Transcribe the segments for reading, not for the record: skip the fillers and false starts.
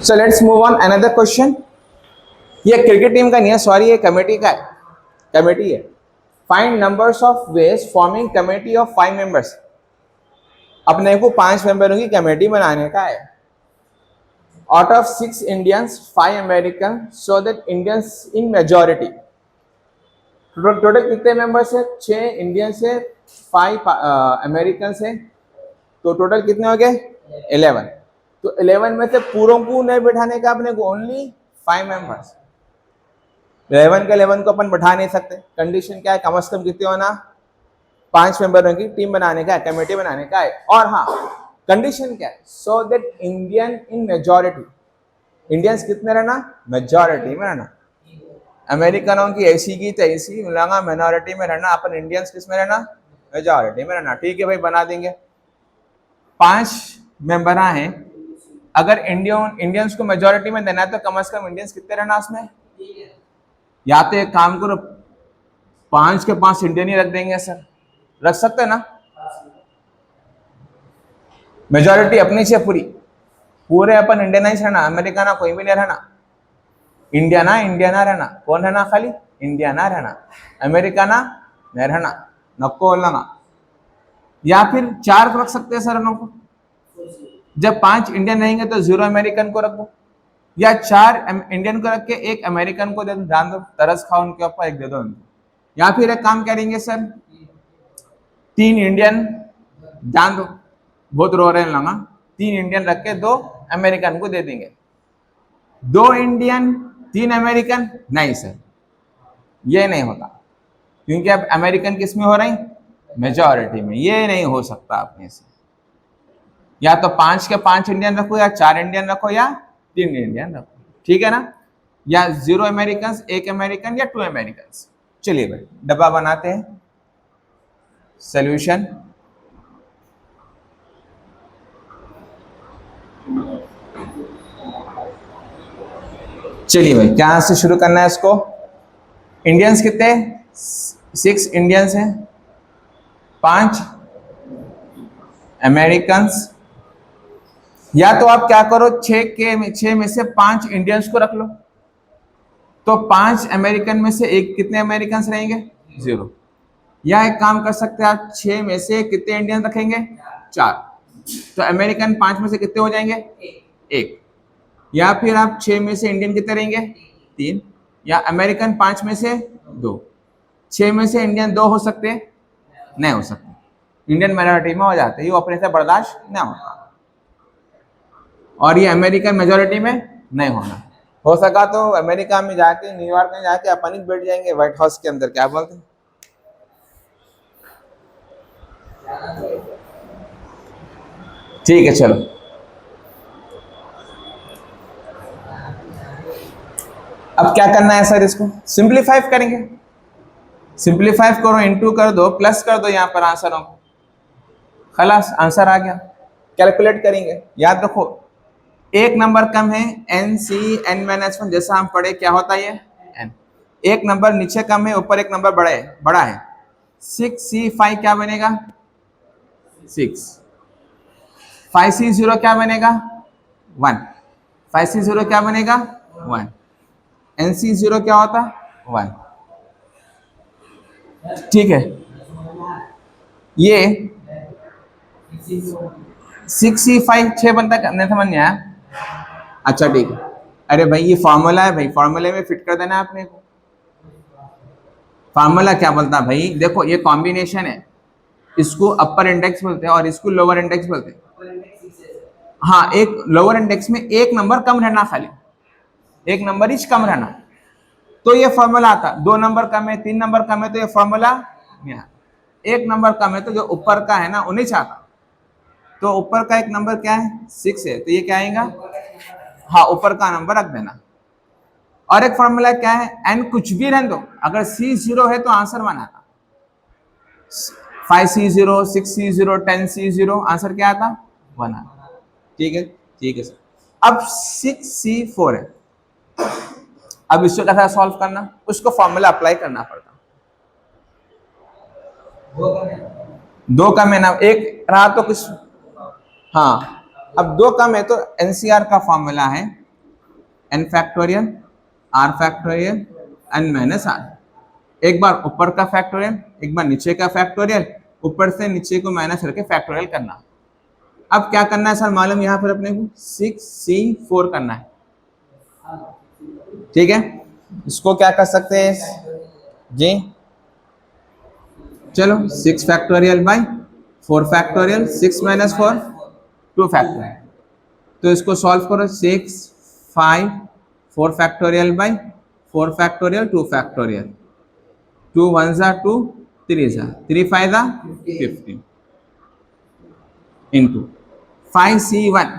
So let's move on another question. ये cricket team का नहीं है, सॉरी, ये कमेटी का है, कमेटी है। Find numbers of ways forming committee of 5 members. अपने को 5 मेंबरों की कमेटी बनाने का है। Out of 6 Indians 5 American so that Indians in majority. Total कितने मेंबर्स है? 6 इंडियंस है, 5 अमेरिकन है, तो टोटल कितने हो गए? 11। तो 11 में से पूरों को नहीं बिठाने का अपने को, ओनली 5 मेंबर्स। 11 के 11 को अपन बिठा नहीं सकते। कंडीशन क्या है? कम से कम कितने होना? 5 मेंबरों की टीम बनाने का है, कमेटी बनाने का है। और हाँ, कंडीशन क्या है? So that Indian in majority. Indians कितने रहना? मेजॉरिटी में रहना। अमेरिकनों की ऐसी की तैसी मिलाना, मिनॉरिटी में रहना। अपन इंडियंस किस में रहना? मेजॉरिटी में रहना। ठीक है भाई, बना देंगे। 5 मेंबर हैं। अगर इंडियंस को मेजॉरिटी में देना है तो कम से कम इंडियंस कितने रहना उसमें? या तो एक काम करो, 5 के 5 इंडियन ही रख देंगे सर, रख सकते हैं ना? मेजॉरिटी अपनी से पूरे अपन इंडियनाइज रहना, अमेरिका ना कोई भी नहीं रहना। इंडिया ना रहना। कौन रहना? खाली इंडिया ना रहना, अमेरिका ना नहीं रहना, नको बोलना। या फिर 4 रख सकते हैं सर उनको। जब 5 इंडियन रहेंगे तो 0 अमेरिकन को रखो, या 4 इंडियन को रख के 1 अमेरिकन को दे दो। जान दो, तरस खाओ उनके ऊपर, 1 दे दो उनको। या फिर एक काम करेंगे सर, 3 इंडियन, जान दो बहुत रो रहे हैं लगा, 3 इंडियन रख के 2 अमेरिकन को दे देंगे। 2 इंडियन 3 अमेरिकन, नहीं सर, ये नहीं होता, क्योंकि अब अमेरिकन किस में हो रही? मेजॉरिटी में। ये नहीं हो सकता अपने से। या तो 5 के 5 इंडियन रखो, या 4 इंडियन रखो, या 3 इंडियन रखो, ठीक है ना? या 0 अमेरिकन, 1 अमेरिकन, या 2 अमेरिकन। चलिए भाई, डब्बा बनाते हैं। सॉल्यूशन, चलिए भाई, क्या से शुरू करना है इसको? इंडियंस कितने? 6 इंडियंस हैं, 5 अमेरिकन। या तो आप क्या करो, 6 में से 5 इंडियंस को रख लो, तो 5 अमेरिकन में से एक, कितने अमेरिकन रहेंगे? 0। या एक काम कर सकते हैं आप, 6 में से कितने इंडियन रखेंगे? 4, तो अमेरिकन 5 में से कितने हो जाएंगे? 1। या फिर आप 6 में से इंडियन कितने रहेंगे? 3, या अमेरिकन 5 में से 2। 6 में से इंडियन 2 हो सकते हैं? नहीं हो सकते, इंडियन माइनॉरिटी में हो जाते हैं, ये अपने से बर्दाश्त नहीं होता। और ये अमेरिकन मेजोरिटी में नहीं होना। हो सका तो अमेरिका में जाके, न्यूयॉर्क में जाके अपन ही बैठ जाएंगे व्हाइट हाउस के अंदर, क्या बोलते हैं? ठीक है, चलो अब क्या करना है सर? इसको सिंप्लीफाई करेंगे। सिंप्लीफाई करो, इनटू कर दो, प्लस कर दो यहाँ पर आंसरों को, खलास आंसर आ गया। कैलकुलेट करेंगे। याद रखो, एक नंबर कम है, n(n-1), जैसा हम पढ़े, क्या होता है ये? n। एक नंबर नीचे कम है, ऊपर एक नंबर बड़ा है। 6c5 क्या बनेगा? 6। 5c0 क्या बनेगा? 1। 5c0 क्या बनेगा? 1। nc0 क्या होता? 1। ठीक है, ये 6c5 6 बनता है, नहीं समझ नहीं आया? अच्छा ठीक है। अरे भाई, ये फॉर्मूला है भाई, फॉर्मूले में फिट कर देना है आपने को। फॉर्मूला क्या बोलता है भाई? देखो, ये कॉम्बिनेशन है, इसको अपर इंडेक्स बोलते हैं और इसको लोअर इंडेक्स बोलते हैं। हाँ, एक लोअर इंडेक्स में एक नंबर कम रहना, खाली एक नंबर ही कम रहना, तो ये फॉर्मूला आता। 2 नंबर कम है, 3 नंबर कम है, तो ये फॉर्मूला नहीं आता। 1 नंबर कम है तो जो ऊपर का है ना, उन्हीं चाहता। तो ऊपर का एक नंबर क्या है? 6 है, तो ये क्या आएगा? हाँ, ऊपर का नंबर रख देना। और एक फॉर्मूला क्या है? n कुछ भी रहने दो, अगर c0 है तो आंसर 1 आता। 5c0, 6c0, 10c0, आंसर क्या आता? 1 आता। ठीक है, ठीक है सर। अब 6c4 है, अब इसको कैसा सॉल्व करना? उसको फॉर्मूला अप्लाई करना पड़ता। 2 कम है ना, एक रहा तो कुछ, हाँ, अब 2 कम है तो एनसीआर का फॉर्मूला है n factorial, r factorial, n minus r। एक बार ऊपर का फैक्टोरियल, एक बार नीचे का फैक्टोरियल, ऊपर से नीचे को माइनस करके फैक्टोरियल करना। अब क्या करना है सर मालूम, यहाँ पर अपने को 6c4 करना है, ठीक है। इसको क्या कर सकते हैं जी, चलो 6 factorial by 4 factorial, 6 minus 4 2 factorial. तो इसको सॉल्व करो, 6 5 4 फैक्टोरियल बाई 4 फैक्टोरियल 2 फैक्टोरियल, 2 1 जा 2, 3 जा 3, 5 जा 15 इंटू 5c1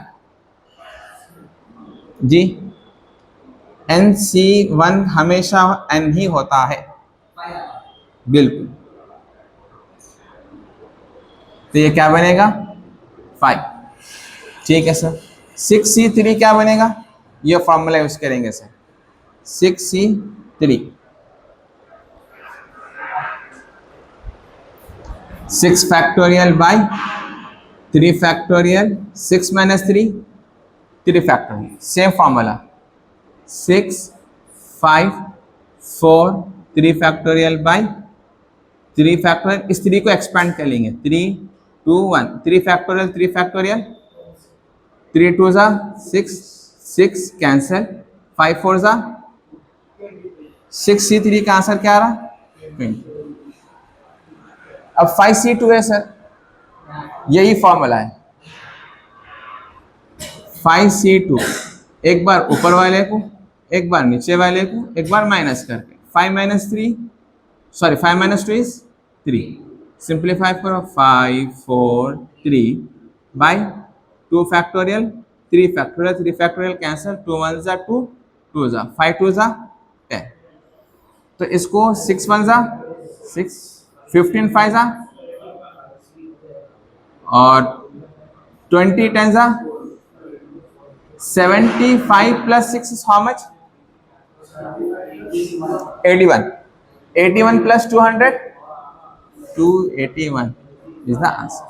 जी। nc1 हमेशा n ही होता है, बिल्कुल। तो ये क्या बनेगा 5, ठीक है सर। 6c3 क्या बनेगा, ये फॉर्मूला यूज करेंगे sir, 6c3 6 factorial by 3 factorial, 6 minus 3 3 factorial, same formula 6 5 4 3 factorial by 3 factorial. इस 3 को एक्सपेंड कर लेंगे, 3 2 1 3 फैक्टोरियल 3 फैक्टोरियल, 3 2 जा 6 6 कैंसिल, 5 4 जा 6c3 का आंसर क्या आ रहा 20। अब 5c2 है सर, यही फॉर्मूला है 5c2, एक बार ऊपर वाले को, एक बार नीचे वाले को, एक बार माइनस करके 5 minus 3 sorry 5 minus 2 is 3, simplify करो 5 4 3 by 2 factorial 3 factorial 3 factorial cancel, 2 1 जा 2 2 जा 5 2 जा 10। तो इसको 6 1 जा 6 15 5 जा और 20 10 जा 75 plus 6 is how much 81, 81 plus 200 281 is the answer।